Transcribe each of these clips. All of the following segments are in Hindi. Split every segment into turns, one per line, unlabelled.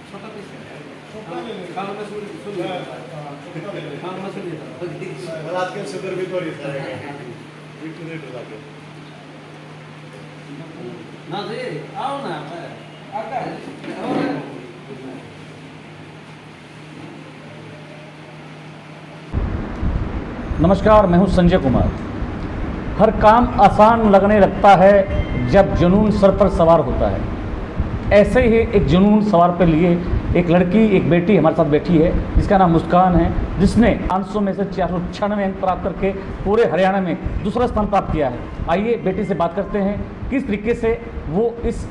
छोटा पीस है काम में सुन काम में सुन
रात के शुगर भी थोड़ी वीट हो जाके
ना जी आओ ना आका
नमस्कार, मैं हूं संजय कुमार। हर काम आसान लगने लगता है जब जुनून सर पर सवार होता है। ऐसे ही एक जुनून सवार पर लिए एक लड़की, एक बेटी हमारे साथ बैठी है जिसका नाम मुस्कान है, जिसने 500 में से 496 अंक प्राप्त करके पूरे हरियाणा में दूसरा स्थान प्राप्त किया है। आइए बेटी से बात करते हैं किस तरीके से वो इस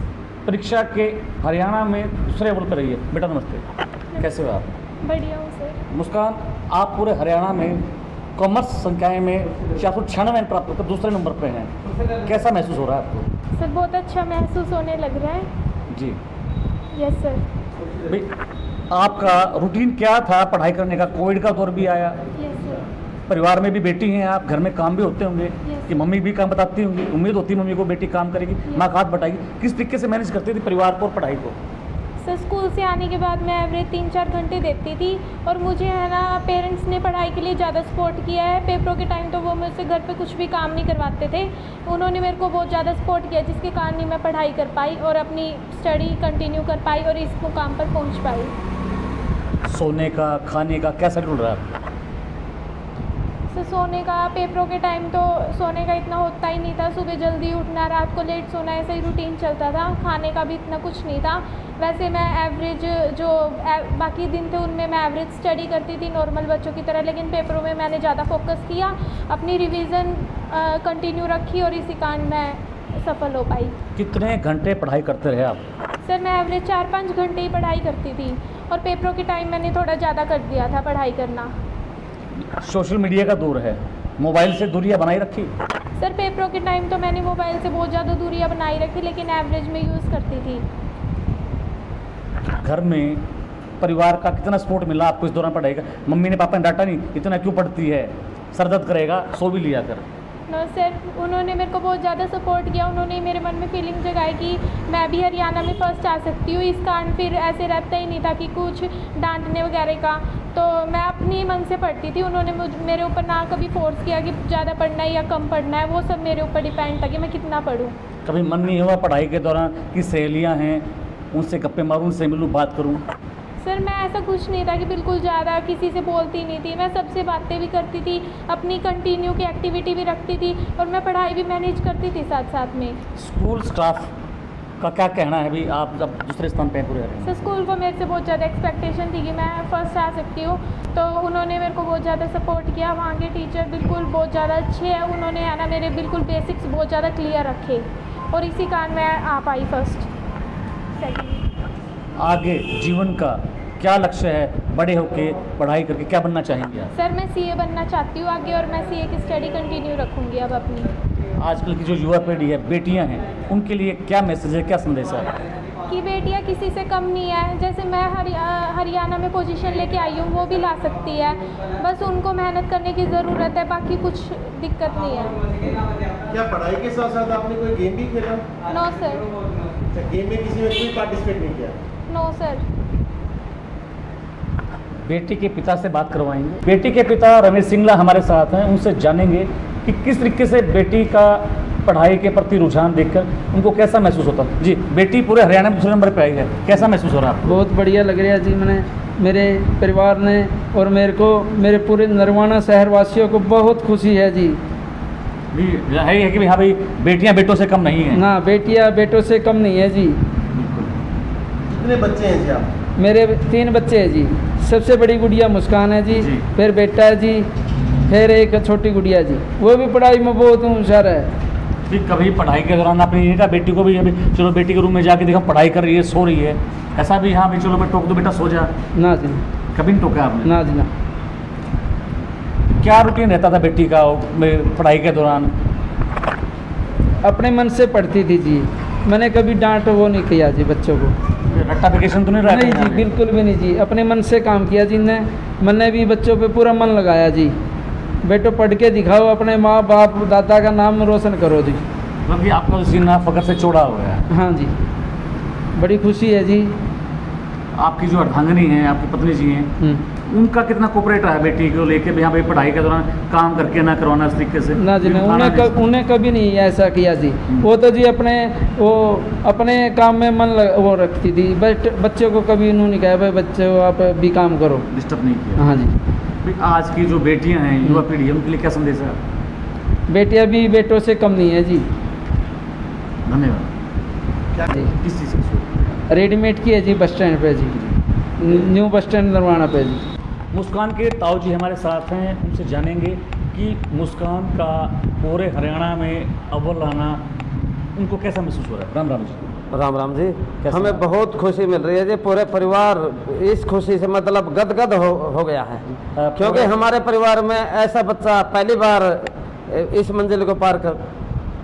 परीक्षा के हरियाणा में दूसरे लेवल पर रही है। बेटा नमस्ते, कैसे हो आप?
बढ़िया हूँ सर।
मुस्कान, आप पूरे हरियाणा में कॉमर्स संकाय में 496 अंक प्राप्त कर दूसरे नंबर पे हैं, कैसा महसूस हो रहा है आपको?
सर बहुत अच्छा महसूस होने लग रहा है।
जी
यस सर।
भाई, आपका रूटीन क्या था पढ़ाई करने का? कोविड का दौर भी आया,
यस सर।
परिवार में भी बेटी हैं आप, घर में काम भी होते होंगे
Yes.
कि मम्मी भी काम बताती होंगी, उम्मीद होती है मम्मी को बेटी काम करेगी,
Yes.
माँ का हाथ बटाएगी। किस तरीके से मैनेज करती थी परिवार को और पढ़ाई को?
सर स्कूल से आने के बाद मैं एवरेज 3-4 घंटे देती थी और मुझे है ना पेरेंट्स ने पढ़ाई के लिए ज़्यादा सपोर्ट किया है। पेपरों के टाइम तो वो मुझसे घर पे कुछ भी काम नहीं करवाते थे, उन्होंने मेरे को बहुत ज़्यादा सपोर्ट किया जिसके कारण ही मैं पढ़ाई कर पाई और अपनी स्टडी कंटिन्यू कर पाई और इस मुकाम पर पहुँच पाई।
सोने का, खाने का क्या शेड्यूल रहा है?
सर सोने का पेपरों के टाइम तो सोने का इतना होता ही नहीं था, सुबह जल्दी उठना, रात को लेट सोना, ऐसा ही रूटीन चलता था। खाने का भी इतना कुछ नहीं था। वैसे मैं एवरेज जो बाकी दिन थे उनमें मैं एवरेज स्टडी करती थी नॉर्मल बच्चों की तरह, लेकिन पेपरों में मैंने ज़्यादा फोकस किया, अपनी रिवीजन कंटिन्यू रखी और इसी कारण मैं सफल हो पाई।
कितने घंटे पढ़ाई करते रहे आप?
सर मैं एवरेज 4-5 घंटे ही पढ़ाई करती थी और पेपरों के टाइम मैंने थोड़ा ज़्यादा कर दिया था पढ़ाई करना।
सोशल मीडिया का दौर है, मोबाइल से दूरियां बनाई रखी?
सर पेपरों के टाइम तो मैंने मोबाइल से बहुत ज़्यादा दूरियां बनाई रखी, लेकिन एवरेज में यूज़ करती थी।
घर में परिवार का कितना सपोर्ट मिला आपको इस दौरान पढ़ाई का? मम्मी ने पापा ने डांटा नहीं, इतना क्यों पढ़ती है, सर दर्द करेगा, सो भी लिया कर?
नो सर, उन्होंने मेरे को बहुत ज़्यादा सपोर्ट किया। उन्होंने मेरे मन में फीलिंग जगाई कि मैं भी हरियाणा में फर्स्ट आ सकती हूँ। इस कारण फिर ऐसे रहता ही नहीं था कि कुछ डांटने वगैरह का, तो मैं अपनी मन से पढ़ती थी। उन्होंने मेरे ऊपर ना कभी फोर्स किया कि ज़्यादा पढ़ना है या कम पढ़ना है, वो सब मेरे ऊपर डिपेंड था कि मैं कितना पढूं।
कभी मन नहीं हुआ पढ़ाई के दौरान कि सहेलियां हैं उनसे गप्पे मारूं, उनसे मिलूं, बात करूं?
सर मैं ऐसा कुछ नहीं था कि बिल्कुल ज़्यादा किसी से बोलती नहीं थी, मैं सबसे बातें भी करती थी, अपनी कंटिन्यू की एक्टिविटी भी रखती थी और मैं पढ़ाई भी मैनेज करती थी साथ साथ में।
स्कूल स्टाफ का क्या कहना है? अभी आप जब दूसरे स्थान पे पूरे
सर स्कूल को मेरे से बहुत ज़्यादा एक्सपेक्टेशन थी कि मैं फर्स्ट आ सकती हूँ, तो उन्होंने मेरे को बहुत ज़्यादा सपोर्ट किया। वहाँ के टीचर बिल्कुल बहुत ज़्यादा अच्छे हैं, उन्होंने है ना मेरे बिल्कुल बेसिक्स बहुत ज़्यादा क्लियर रखे और इसी कारण मैं आ पाई फर्स्ट। सेकंड,
आगे जीवन का क्या लक्ष्य है? बड़े होके पढ़ाई करके क्या बनना चाहेंगे आप?
सर मैं सीए बनना चाहती हूँ आगे और मैं सीए की स्टडी कंटिन्यू रखूँगी अब अपनी।
आजकल की जो युवा पीढ़ी है, बेटियां हैं, उनके लिए क्या मैसेज है, क्या संदेश है?
कि बेटियां किसी से कम नहीं है, जैसे मैं हरियाणा में पोजीशन लेके आई हूँ वो भी ला सकती है, बस उनको मेहनत करने की ज़रूरत है, बाकी कुछ दिक्कत नहीं है।
क्या पढ़ाई के साथ साथ आपने कोई गेम भी खेला?
No sir.
गेम में किसी में कोई पार्टिसिपेट नहीं किया?
No sir.
बेटी के पिता से बात करवाएंगे। बेटी के पिता रमेश सिंगला हमारे साथ हैं, उनसे जानेंगे कि किस तरीके से बेटी का पढ़ाई के प्रति रुझान देखकर उनको कैसा महसूस होता है। जी, बेटी पूरे हरियाणा में दूसरे नंबर पे आई है, कैसा महसूस हो रहा है आपको?
बहुत बढ़िया लग रहा है जी। मैंने मेरे परिवार ने और मेरे को, मेरे पूरे नरवाना शहर वासियों को बहुत खुशी है जी।
भी है कि हाँ भाई बेटियां बेटों से कम नहीं है
ना, बेटियां बेटों से कम नहीं है जी।
कितने बच्चे हैं जी आप?
मेरे 3 बच्चे हैं जी। सबसे बड़ी गुड़िया मुस्कान है जी, फिर बेटा है जी, फिर एक छोटी गुड़िया जी, वो भी पढ़ाई में बहुत होशियार है।
भी कभी पढ़ाई के दौरान आपने ये कहा बेटी को भी अभी चलो बेटी के रूम में जाके देखो पढ़ाई कर रही है, सो रही है, ऐसा भी हाँ भी चलो मैं टोक दो बेटा सो जा?
ना जी,
कभी नहीं टोका आपने?
ना जी ना।
क्या रूटीन रहता था बेटी का पढ़ाई के दौरान?
अपने मन से पढ़ती थी जी। मैंने कभी डांट वो नहीं किया जी बच्चों को।
रट्टाफिकेशन तो नहीं रहा?
नहीं जी, बिल्कुल भी नहीं जी। अपने मन से काम किया जी ने। मैंने भी बच्चों पे पूरा मन लगाया जी। बेटो पढ़ के दिखाओ, अपने माँ बाप दादा का नाम रोशन करो जी।
मतलब कि आपका सीना फकर से चौड़ा हो गया है।
हाँ जी, बड़ी खुशी है जी।
आपकी जो अर्धांगिनी है, आपकी पत्नी जी हैं, उनका कितना कोऑपरेट रहा है बेटी को लेके भी? हाँ भाई, पढ़ाई के दौरान काम करके ना करवाना इस तरीके से?
ना जी, उन्हें कभी नहीं ऐसा किया जी। वो तो जी अपने काम में मन वो रखती थी। बट बच्चों को कभी उन्होंने कहा भाई बच्चों आप भी काम करो,
डिस्टर्ब नहीं किया।
हाँ जी।
भाई आज की जो बेटियां हैं, युवा पीढ़ी, उनके लिए क्या संदेश है?
बेटियां भी बेटों से कम नहीं है जी।
धन्यवाद। क्या
जी।
किस चीज़ की?
रेडीमेड की है जी, बस स्टैंड पे जी, न्यू बस स्टैंड नरवाना पे जी।
मुस्कान के ताऊ जी हमारे साथ हैं, उनसे जानेंगे कि मुस्कान का पूरे हरियाणा में अव्वल आना उनको कैसा महसूस हो रहा है। राम राम जी।
राम राम जी। हमें बहुत खुशी मिल रही है जी। पूरे परिवार इस खुशी से मतलब गदगद हो गया है, क्योंकि हमारे परिवार में ऐसा बच्चा पहली बार इस मंजिल को पार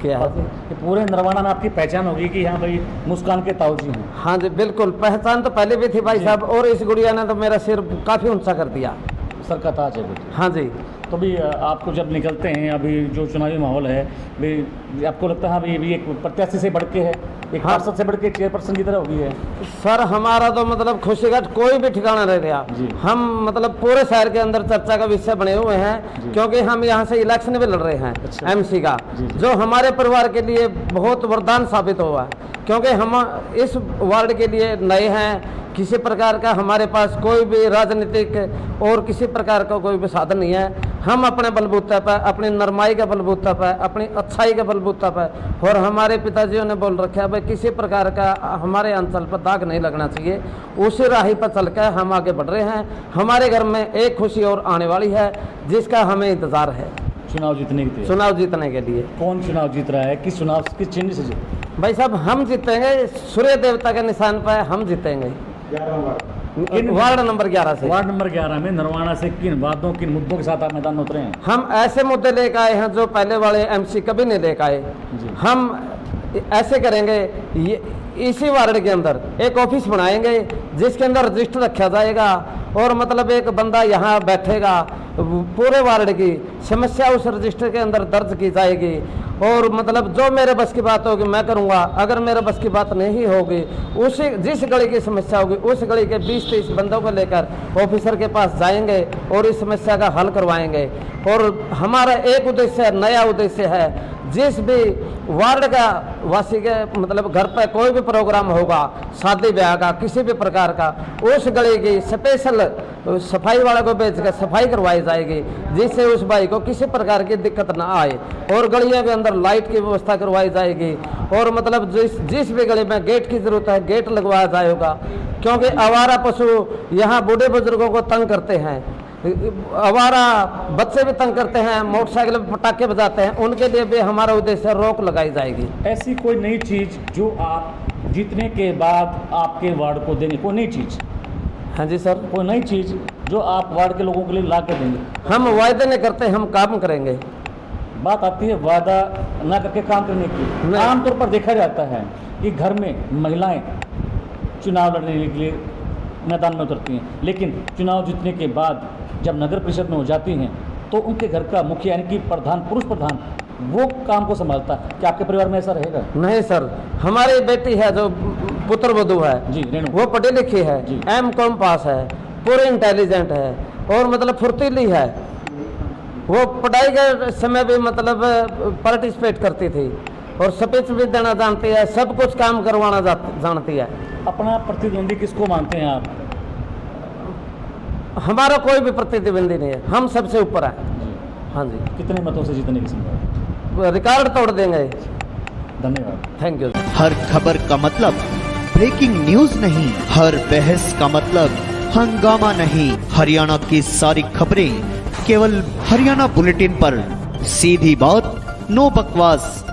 किया है।
कि पूरे नरवाना में आपकी पहचान होगी कि हाँ भाई मुस्कान के ताऊ जी हैं।
हाँ जी बिल्कुल, पहचान तो पहले भी थी भाई साहब, और इस गुड़िया ने तो मेरा सिर काफ़ी ऊंचा कर दिया।
सर का ताज है बेटी।
हाँ जी।
तो भी आपको जब निकलते हैं, अभी जो चुनावी माहौल है, भी आपको लगता है अभी एक प्रत्याशी से बढ़ के है, एक पार्षद से बढ़ के चेयरपर्सन की तरह होगी है?
सर हमारा तो मतलब खुशी का कोई भी ठिकाना नहीं रहा। हम मतलब पूरे शहर के अंदर चर्चा का विषय बने हुए हैं, क्योंकि हम यहाँ से इलेक्शन भी लड़ रहे हैं। अच्छा। एमसी का, जो हमारे परिवार के लिए बहुत वरदान साबित हुआ, क्योंकि हम इस वार्ड के लिए नए हैं। किसी प्रकार का हमारे पास कोई भी राजनीतिक और किसी प्रकार का कोई भी साधन नहीं है। हम अपने बलबूते पर, अपनी नरमाई के बलबूते पर, अपनी अच्छाई के बलबूते पर, और हमारे पिताजियों ने बोल रखा है भाई किसी प्रकार का हमारे अंचल पर दाग नहीं लगना चाहिए। उसी राही पर चल कर हम आगे बढ़ रहे हैं। हमारे घर में एक खुशी और आने वाली है, जिसका हमें इंतजार है।
चुनाव जीतने के लिए? चुनाव
जीतने के लिए।
कौन चुनाव जीत रहा है? किस चुनाव, किस चिन्ह से जीत?
भाई साहब हम जीतेंगे, सूर्य देवता के निशान पर हम जीतेंगे। वार्ड नंबर 11 से।
वार्ड नंबर 11 में नरवाना से किन बातों, किन मुद्दों के साथ आप मैदान में उतरे हैं?
हम ऐसे मुद्दे लेकर आए हैं जो पहले वाले एमसी कभी नहीं लेकर आए। हम ऐसे करेंगे, इसी वार्ड के अंदर एक ऑफिस बनाएंगे जिसके अंदर रजिस्टर रखा जाएगा, और मतलब एक बंदा यहाँ बैठेगा, पूरे वार्ड की समस्या उस रजिस्टर के अंदर दर्ज की जाएगी, और मतलब जो मेरे बस की बात होगी मैं करूँगा। अगर मेरे बस की बात नहीं होगी, उसी जिस गली की समस्या होगी उस गली के 20-30 बंदों को लेकर ऑफिसर के पास जाएंगे और इस समस्या का हल करवाएंगे। और हमारा एक उद्देश्य, नया उद्देश्य है, जिस भी वार्ड का वासी के मतलब घर पर कोई भी प्रोग्राम होगा, शादी ब्याह का, किसी भी प्रकार का, उस गली की स्पेशल सफाई वाला को भेज कर सफाई करवाई जाएगी, जिससे उस भाई को किसी प्रकार की दिक्कत ना आए। और गलियों के अंदर लाइट की व्यवस्था करवाई जाएगी, और मतलब जिस भी गली में गेट की जरूरत है गेट लगवाया जाएगा, क्योंकि आवारा पशु यहाँ बूढ़े बुजुर्गों को तंग करते हैं, आवारा बच्चे भी तंग करते हैं, मोटरसाइकिल पर पटाखे बजाते हैं, उनके लिए भी हमारा उद्देश्य रोक लगाई जाएगी।
ऐसी कोई नई चीज़ जो आप जीतने के बाद आपके वार्ड को देंगे, कोई नई चीज़?
हाँ जी सर।
कोई नई चीज़ जो आप वार्ड के लोगों के लिए ला कर देंगे?
हम वायदे नहीं करते, हम काम करेंगे।
बात आती है वादा ना करके काम करने की। आमतौर पर देखा जाता है कि घर में महिलाएं चुनाव लड़ने के लिए मैदान में उतरती हैं, लेकिन चुनाव जीतने के बाद जब नगर परिषद में हो जाती हैं तो उनके घर का मुखिया यानी कि प्रधान, पुरुष प्रधान, वो काम को संभालता है। क्या आपके परिवार में ऐसा रहेगा?
नहीं सर, हमारी बेटी है जो पुत्र वधू है
जी, रेणु, वो
पढ़ी लिखी है, M.Com पास है, पूरे इंटेलिजेंट है, और मतलब फुर्तीली है। वो पढ़ाई के समय भी मतलब पार्टिसिपेट करती थी, और स्पीच भी देना जानती है, सब कुछ काम करवाना जानती है।
अपना प्रतिद्वंदी किसको मानते हैं आप?
हमारा कोई भी प्रतिद्वंदी नहीं है, हम सबसे ऊपर है। हाँ जी।
कितने मतों से जीतने की संभावना?
रिकॉर्ड तोड़ देंगे।
धन्यवाद।
Thank you.
हर खबर का मतलब ब्रेकिंग न्यूज नहीं, हर बहस का मतलब हंगामा नहीं। हरियाणा की सारी खबरें केवल हरियाणा बुलेटिन पर, सीधी बात, नो बकवास।